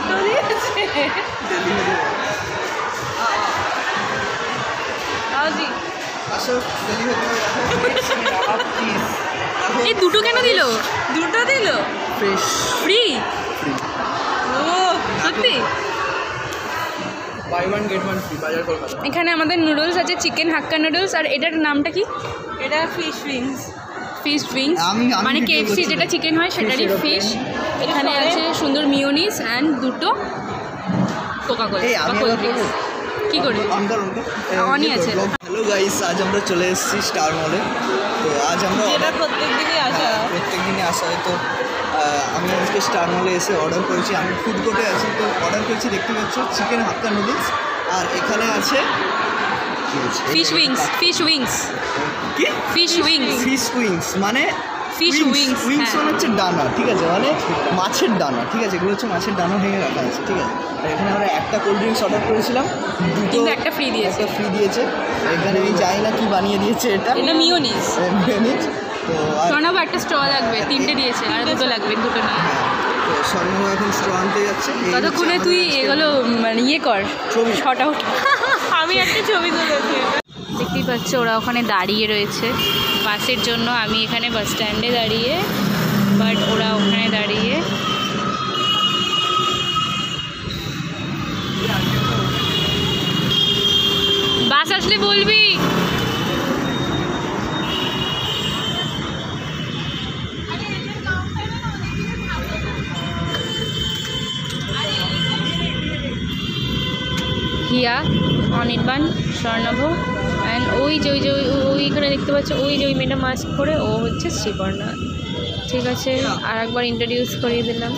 দুটো দিয়েছে এই দুটো কেন দিল? দুটো দিল ফ্রি? ও সত্যি? এখানে আমাদের নুডলস আছে, চিকেন হাক্কা নুডলস। আর এটার নামটা কি? এটা ফিশ উইংস। ফিশ উইংস মানে কেএফসি যেটা চিকেন হয় সেটারই ফিশ। এখানে আছে সুন্দর মিওনিস অ্যান্ড দুটো কোকা-কোলা। কি করে অনই আছে। হ্যালো গাইস, আজ আমরা চলে এসেছি স্টার মলে। তো আজ আমরা প্রত্যেকদিনই আসা হয়। তো আমি আজকে স্টার মলে এসে অর্ডার করেছি। আমি ফুড কোর্টে আছি, তো অর্ডার করেছি, দেখতে পাচ্ছ চিকেন হাক্কা নুডলস। আর এখানে আছে ফিশ উইংস। ফিশ উইংস কি? Fish wings. ফিশ উইংস মানে ফিশ উইংস। উইংস মানে হচ্ছে ডানা, ঠিক আছে, মানে মাছের ডানা, ঠিক আছে। এগুলো হচ্ছে মাছের ডানা ভেঙে রাখা আছে, ঠিক আছে। আর এখানে আমরা একটা কোল্ড ড্রিঙ্কস অর্ডার করেছিলাম, কিন্তু একটা ফ্রি দিয়েছে। এখানে আমি জানি না কি বানিয়ে দিয়েছে এটা মিওনিস। তো স্বর্ণব একটা স্ট্র লাগবে, তিনটে দিয়েছে, আর দুটো লাগবে, দুটো নিয়ে। তো স্বর্ণব এখন স্ট্র আনতে যাচ্ছে। ততক্ষণে তুই এগুলো মানে ইয়ে কর, ছবি শর্ট আউট। আমি একটা ছবি তুলেছি। দেখতেই পাচ্ছ ওরা ওখানে দাঁড়িয়ে রয়েছে বাসের জন্য। আমি এখানে বাস স্ট্যান্ডে দাঁড়িয়ে, বাট ওরা ওখানে দাঁড়িয়ে। বাস আসলে বলবি। হিয়া, অনির্বাণ, স্বর্ণভ অ্যান্ড ওই যে ওইখানে দেখতে পাচ্ছ, ওই যে ওই মেয়েটা মাস্ক পরে, ও হচ্ছে শ্রীপর্ণা। ঠিক আছে, আর একবার ইন্ট্রোডিউস করিয়ে দিলাম।